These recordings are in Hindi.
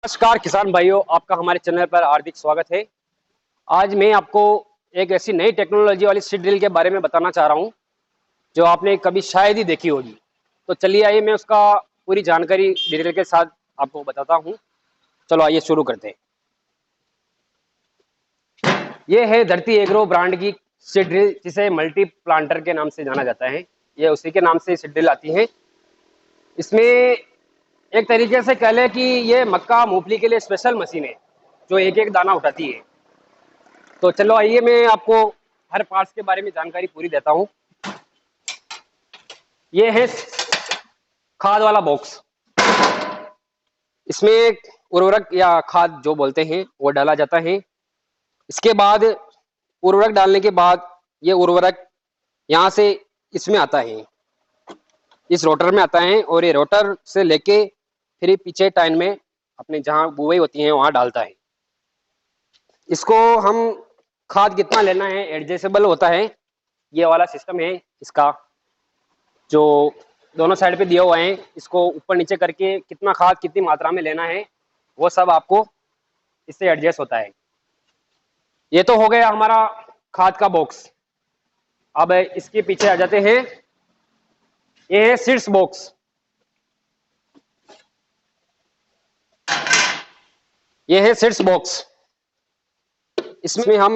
नमस्कार किसान भाइयों, आपका हमारे चैनल पर हार्दिक स्वागत है। आज मैं आपको एक ऐसी नई टेक्नोलॉजी वाली सीड ड्रिल के बारे में बताना चाह रहा हूं जो आपने कभी शायद ही देखी होगी। तो चलिए आइए मैं उसका पूरी जानकारी डिटेल के साथ आपको बताता हूं। चलो आइए शुरू करते हैं। ये है धरती एग्रो ब्रांड की सीड ड्रिल, जिसे मल्टी प्लांटर के नाम से जाना जाता है। ये उसी के नाम से सीड ड्रिल आती है। इसमें एक तरीके से कह लें कि ये मक्का मूंगफली के लिए स्पेशल मशीन है जो एक एक दाना उठाती है। तो चलो आइए मैं आपको हर पार्ट्स के बारे में जानकारी पूरी देता हूँ। ये है खाद वाला बॉक्स। इसमें उर्वरक या खाद जो बोलते हैं वो डाला जाता है। इसके बाद उर्वरक डालने के बाद ये उर्वरक यहाँ से इसमें आता है, इस रोटर में आता है, और ये रोटर से लेके फिर ये पीछे टाइन में अपने जहाँ बुआई होती है वहां डालता है। इसको हम खाद कितना लेना है एडजस्टेबल होता है। ये वाला सिस्टम है इसका, जो दोनों साइड पे दिया हुआ है। इसको ऊपर नीचे करके कितना खाद कितनी मात्रा में लेना है वो सब आपको इससे एडजस्ट होता है। ये तो हो गया हमारा खाद का बॉक्स। अब इसके पीछे आ जाते हैं। ये है सीड्स बॉक्स। ये है सीड्स बॉक्स। इसमें हम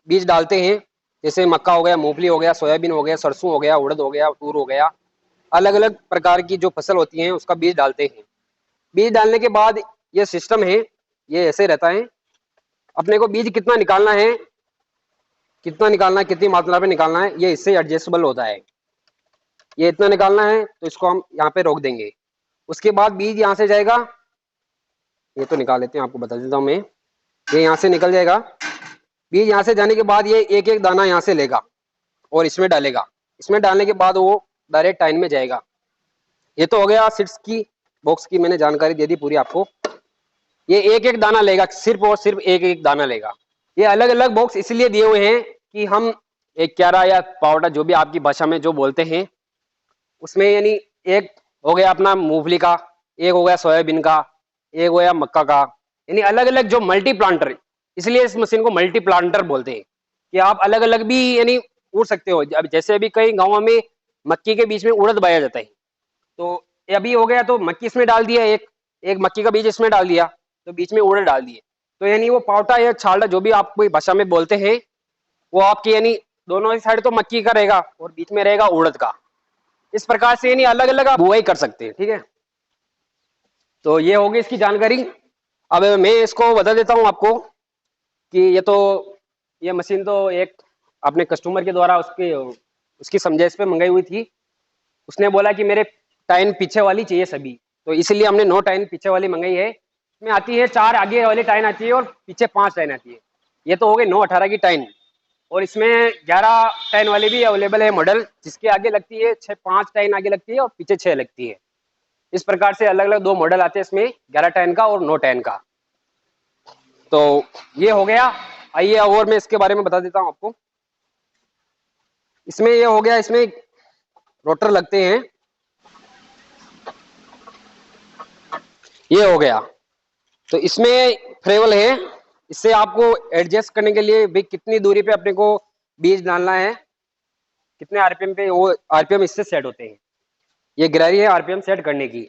बीज डालते हैं, जैसे मक्का हो गया, मूंगफली हो गया, सोयाबीन हो गया, सरसों हो गया, उड़द हो गया, तूर हो गया, अलग अलग प्रकार की जो फसल होती है उसका बीज डालते हैं। बीज डालने के बाद ये सिस्टम है, ये ऐसे रहता है। अपने को बीज कितना निकालना है, कितनी मात्रा में निकालना है, ये इससे एडजस्टेबल होता है। ये इतना निकालना है तो इसको हम यहाँ पे रोक देंगे। उसके बाद बीज यहाँ से जाएगा। ये तो निकाल लेते हैं, आपको बता देता हूँ मैं। ये यहाँ से निकल जाएगा। बीज यहाँ से जाने के बाद ये एक एक दाना यहाँ से लेगा और इसमें डालेगा। इसमें डालने के बाद वो डायरेक्ट टाइन में जाएगा। ये तो हो गया सीड्स की बॉक्स की, मैंने जानकारी दे दी पूरी आपको। ये एक एक दाना लेगा, सिर्फ और सिर्फ एक एक दाना लेगा। ये अलग अलग बॉक्स इसलिए दिए हुए हैं कि हम एक क्यारा या पावडा, जो भी आपकी भाषा में जो बोलते हैं, उसमें यानी एक हो गया अपना मूंगफली का, एक हो गया सोयाबीन का, एक हो गया मक्का का, यानी अलग अलग जो मल्टी प्लांटर। इसलिए इस मशीन को मल्टी प्लांटर बोलते हैं कि आप अलग अलग भी यानी उड़ सकते हो। अब जैसे अभी कई गाँवों में मक्की के बीच में उड़द बोया जाता है, तो अभी हो गया तो मक्की इसमें डाल दिया, एक एक मक्की का बीज इसमें डाल दिया, तो बीच में उड़द डाल दिए। तो यानी वो पावटा या छालडा जो भी आप कोई भाषा में बोलते हैं, वो आपकी यानी दोनों ही साइड तो मक्की का रहेगा और बीच में रहेगा उड़द का। इस प्रकार से यानी अलग अलग आप बुआई कर सकते हैं। ठीक है, तो ये होगी इसकी जानकारी। अब मैं इसको बता देता हूँ आपको कि ये मशीन तो एक अपने कस्टमर के द्वारा उसकी समझाइश पे मंगाई हुई थी। उसने बोला कि मेरे टाइन पीछे वाली चाहिए सभी, तो इसलिए हमने 9 टाइन पीछे वाली मंगाई है। इसमें आती है 4 आगे वाली टाइन आती है और पीछे 5 टाइन आती है। ये तो हो गई 9-18 की टाइन। और इसमें 11 टाइन वाली भी अवेलेबल है मॉडल, जिसके आगे लगती है 5 टाइन आगे लगती है और पीछे 6 लगती है। इस प्रकार से अलग अलग 2 मॉडल आते हैं इसमें, 11 टाइन का और 9 टाइन का। तो ये हो गया। आइए और मैं इसके बारे में बता देता हूँ आपको। इसमें ये हो गया, इसमें रोटर लगते हैं। ये हो गया, तो इसमें फ्रेवल है। इससे आपको एडजस्ट करने के लिए भी कितनी दूरी पे अपने को बीज डालना है, कितने आरपीएम पे, वो आरपीएम इससे सेट होते हैं। ये गिरारी है आरपीएम सेट करने की।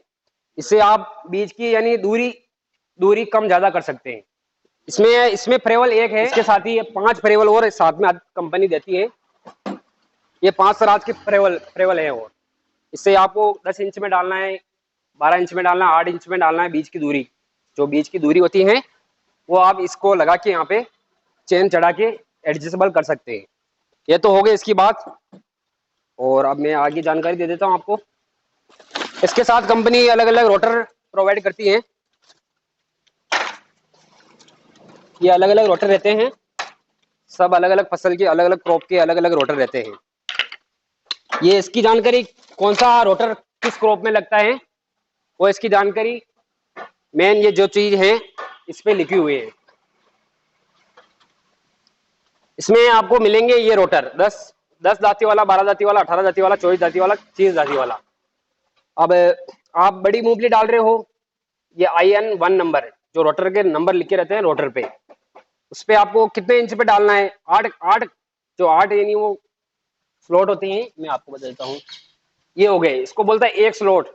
इससे आप बीज की यानी दूरी कम ज्यादा कर सकते हैं। इसमें फ्रेवल एक है, इसके साथ ही 5 फ्रेवल और साथ में कंपनी देती है। ये 5 तरह के फ्रेवल है। और इससे आपको 10 इंच में डालना है, 12 इंच में डालना है, 8 इंच में डालना है। बीज की दूरी, जो बीज की दूरी होती है वो आप इसको लगा के यहाँ पे चेन चढ़ा के एडजस्टेबल कर सकते हैं। ये तो हो गई इसकी बात। और अब मैं आगे जानकारी दे देता हूँ आपको। इसके साथ कंपनी अलग अलग रोटर प्रोवाइड करती है। ये अलग अलग रोटर रहते हैं, सब अलग अलग फसल के, अलग अलग क्रॉप के अलग अलग रोटर रहते हैं। ये इसकी जानकारी कौन सा रोटर किस क्रॉप में लगता है, वो इसकी जानकारी मेन ये जो चीज है इस पे लिखी हुई है। इसमें आपको मिलेंगे ये रोटर 10 दाती वाला, 12 दाती वाला, 18 दाती वाला, 24 दाती वाला, 30 दाती वाला। अब आप बड़ी मूंगफली डाल रहे हो, ये IN 1 नंबर जो रोटर के नंबर लिखे रहते हैं रोटर पे, उस पे आपको कितने इंच पे डालना है, 8 जो 8 यानी वो स्लॉट होते हैं, मैं आपको बता देता हूँ। ये हो गए, इसको बोलता है 1 स्लॉट,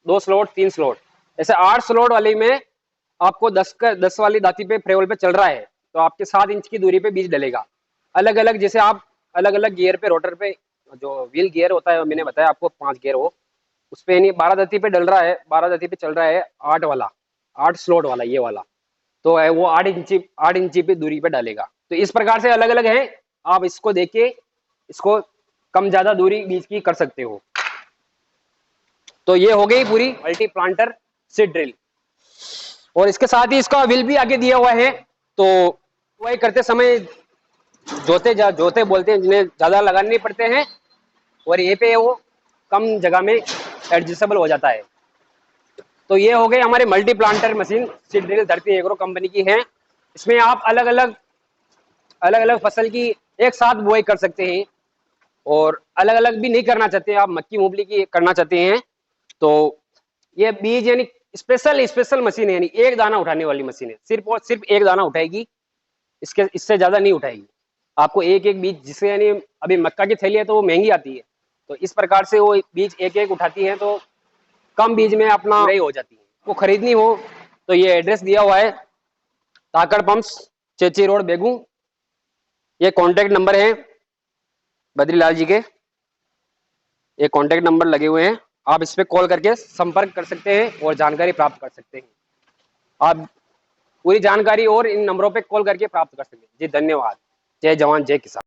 2 स्लॉट, 3 स्लॉट। ऐसे 8 स्लॉट वाले में आपको 10 वाली दाती पे फ्रेवल पे चल रहा है तो आपके 7 इंच की दूरी पे बीज डलेगा। अलग अलग जैसे आप अलग अलग गियर पे, रोटर पे जो व्हील गियर होता है, मैंने बताया आपको 5 गियर हो, उस पे यानी 12 दाती पे डल रहा है, 12 दाती पे चल रहा है 8 स्लॉट वाला, ये वाला तो है वो 8 इंची पे दूरी पे डालेगा। तो इस प्रकार से अलग अलग है, आप इसको देख के इसको कम ज्यादा दूरी बीज की कर सकते हो। तो ये हो गई पूरी मल्टी प्लांटर सीड ड्रिल, और इसके साथ ही इसका व्हील भी आगे दिया हुआ है। तो वही करते समय जोते बोलते हैं, जिन्हें ज्यादा लगाने नहीं पड़ते हैं, और ये पे वो कम जगह में एडजस्टेबल हो जाता है। तो ये हो गए हमारे multi planter machine seed drill, धरती एग्रो कंपनी की है। इसमें आप अलग अलग फसल की एक साथ बुआई कर सकते हैं, और अलग अलग भी नहीं करना चाहते, आप मक्की मूंगफली की करना चाहते हैं तो ये बीज यानी स्पेशल मशीन है, यानी एक दाना उठाने वाली मशीन है, सिर्फ और सिर्फ एक दाना उठाएगी, इससे ज्यादा नहीं उठाएगी। आपको एक एक बीज, जिससे यानी अभी मक्का की थैली है तो वो महंगी आती है, तो इस प्रकार से वो बीज एक एक उठाती है, तो कम बीज में अपना रही हो जाती है। वो खरीदनी हो तो ये एड्रेस दिया हुआ है, ताकड़ पंप्स, चेची रोड, बेगू। ये कॉन्टेक्ट नंबर है बद्रीलाल जी के, ये कॉन्टेक्ट नंबर लगे हुए हैं, आप इस पे कॉल करके संपर्क कर सकते हैं और जानकारी प्राप्त कर सकते हैं। आप पूरी जानकारी और इन नंबरों पे कॉल करके प्राप्त कर सकते हैं। जी धन्यवाद। जय जवान जय किसान।